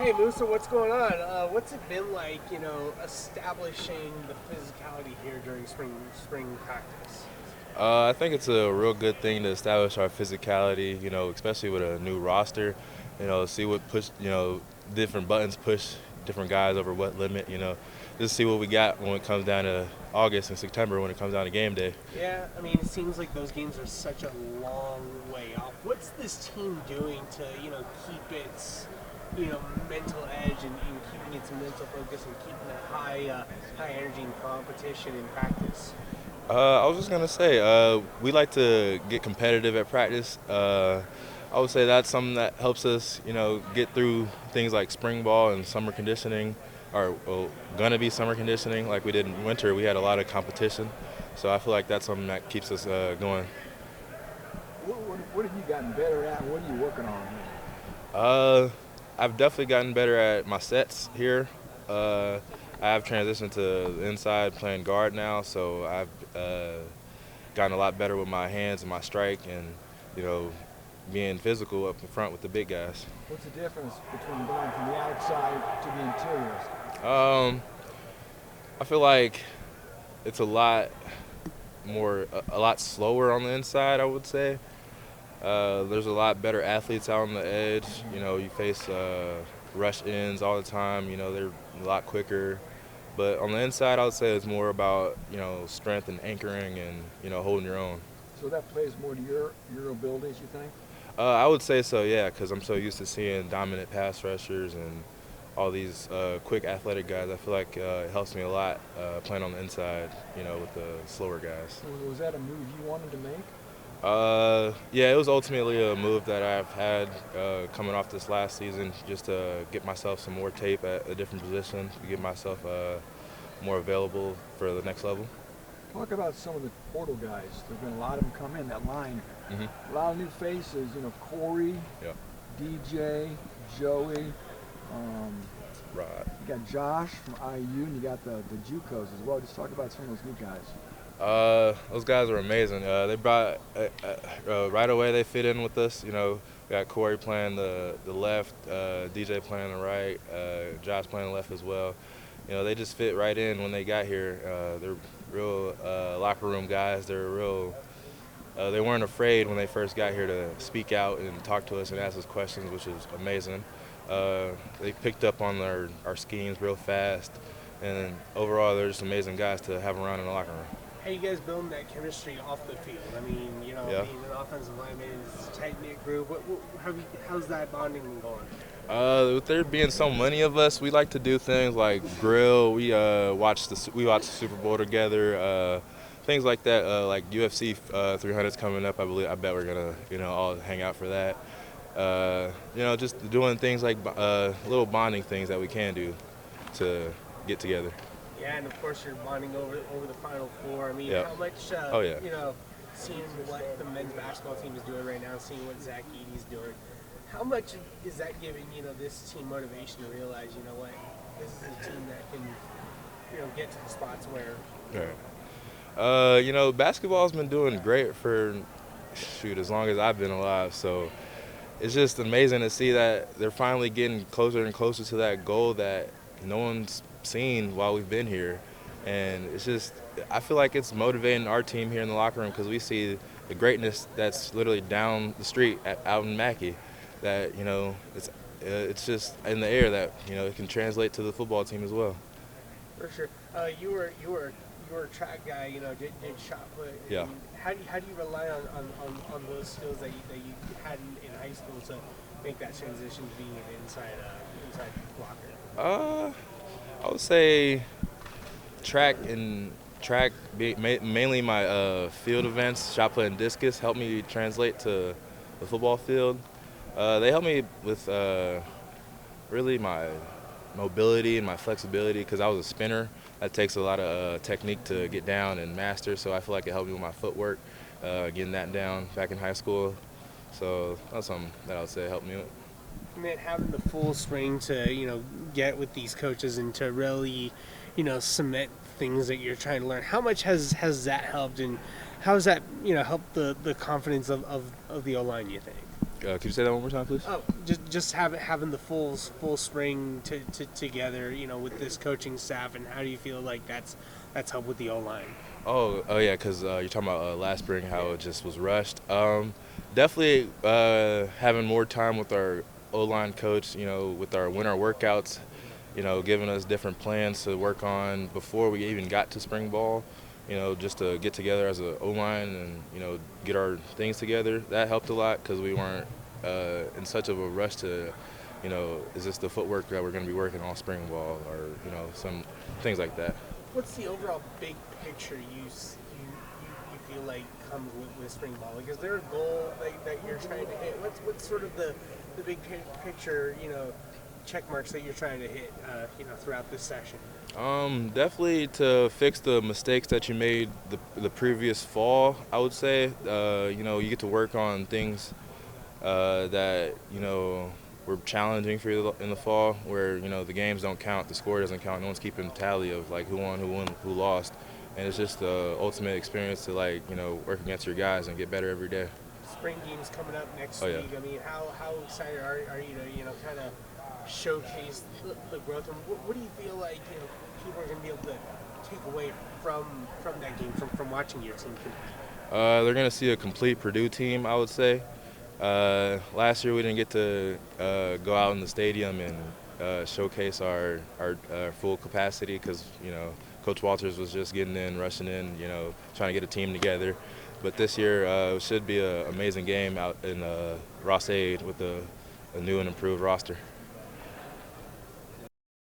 Hey Moussa, what's going on? What's it been like, establishing the physicality here during spring practice? I think it's a real good thing to establish our physicality, especially with a new roster. See what different buttons push different guys over what limit, just see what we got when it comes down to August and September when it comes down to game day. Yeah, I mean, it seems like those games are such a long way off. What's this team doing to, keep its, mental edge and keeping its mental focus and keeping that high energy and competition in practice? I was just gonna say, we like to get competitive at practice. I would say that's something that helps us, get through things like spring ball and summer conditioning, or gonna be summer conditioning like we did in winter. We had a lot of competition, so I feel like that's something that keeps us going. What have you gotten better at? What are you working on? Uh, I've definitely gotten better at my sets here. Uh, I have transitioned to the inside playing guard now, so I've gotten a lot better with my hands and my strike, and you know, being physical up in front with the big guys. What's the difference between going from the outside to the interiors? Um, I feel like it's a lot slower on the inside. I would say there's a lot better athletes out on the edge. You face rush ins all the time. They're a lot quicker. But on the inside, I would say it's more about strength and anchoring and holding your own. So that plays more to your abilities, you think? I would say so, yeah, because I'm so used to seeing dominant pass rushers and all these quick athletic guys. I feel like it helps me a lot playing on the inside, with the slower guys. Was that a move you wanted to make? Yeah, it was ultimately a move that I've had coming off this last season, just to get myself some more tape at a different position, to get myself more available for the next level. Talk about some of the portal guys. There's been a lot of them come in that line. Hmm. A lot of new faces. Corey, Yeah. DJ, Joey. Um, Right. you got Josh from IU, and you got the JUCOs as well. Just talk about some of those new guys. Those guys are amazing. They brought right away. They fit in with us. We got Corey playing the left, DJ playing the right, Josh playing the left as well. They just fit right in when they got here. They're real locker room guys. They're real. They weren't afraid when they first got here to speak out and talk to us and ask us questions, which is amazing. They picked up on our schemes real fast, and overall, they're just amazing guys to have around in the locker room. How you guys building that chemistry off the field? I mean, Yeah. being an offensive lineman, it's a tight knit group. How's that bonding been going? With there being so many of us, we like to do things like grill. We watch the Super Bowl together. Things like that, like UFC 300's coming up. I bet we're gonna all hang out for that. Just doing things like little bonding things that we can do to get together. Yeah, and of course you're bonding over the Final Four. I mean, Yep. how much? Oh, yeah. Seeing what the men's basketball team is doing right now, seeing what Zach Edey's doing, how much is that giving this team motivation to realize, what, this is a team that can, get to the spots where. Right. Basketball's been doing great for as long as I've been alive. So it's just amazing to see that they're finally getting closer and closer to that goal that no one's seen while we've been here. And it's just, I feel like it's motivating our team here in the locker room because we see the greatness that's literally down the street out in Mackey. That it's just in the air that it can translate to the football team as well. For sure. You were a track guy. Did shot put. Yeah. How do you rely on those skills that you had in high school to make that transition to being an inside blocker? I would say mainly my field events, shot put and discus, helped me translate to the football field. They helped me with really my mobility and my flexibility because I was a spinner. That takes a lot of technique to get down and master, so I feel like it helped me with my footwork, getting that down back in high school. So that's something that I would say helped me with. And then having the full spring to get with these coaches and to really cement things that you're trying to learn. How much has that helped, and how has that helped the confidence of the O line, you think? Could you say that one more time, please? Oh, just having the full spring together, you know, with this coaching staff, and how do you feel like that's helped with the O line? Oh yeah, because you're talking about last spring, how it just was rushed. Definitely having more time with our O-line coach, you know, with our winter workouts, you know, giving us different plans to work on before we even got to spring ball, you know, just to get together as a O-line and, you know, get our things together. That helped a lot because we weren't in such of a rush to, you know, is this the footwork that we're going to be working all spring ball, or, you know, some things like that. What's the overall big picture you feel like comes with spring ball? Like, is there a goal that you're trying to hit? What's sort of the big picture, you know, check marks that you're trying to hit, you know, throughout this session? Definitely to fix the mistakes that you made the previous fall, I would say. You know, you get to work on things that, you know, were challenging for you in the fall, where, you know, the games don't count, the score doesn't count, no one's keeping tally of like who won, who lost, and it's just the ultimate experience to, like, you know, work against your guys and get better every day. Spring games coming up next Oh, yeah. week. I mean, how excited are you to, you know, kind of showcase the growth, and what do you feel like, you know, people are going to be able to take away from that game, from watching your team compete? They're going to see a complete Purdue team, I would say. Last year we didn't get to go out in the stadium and showcase our full capacity because, you know, Coach Walters was just getting in, rushing in, you know, trying to get a team together. But this year it should be an amazing game out in Ross-Ade with a new and improved roster.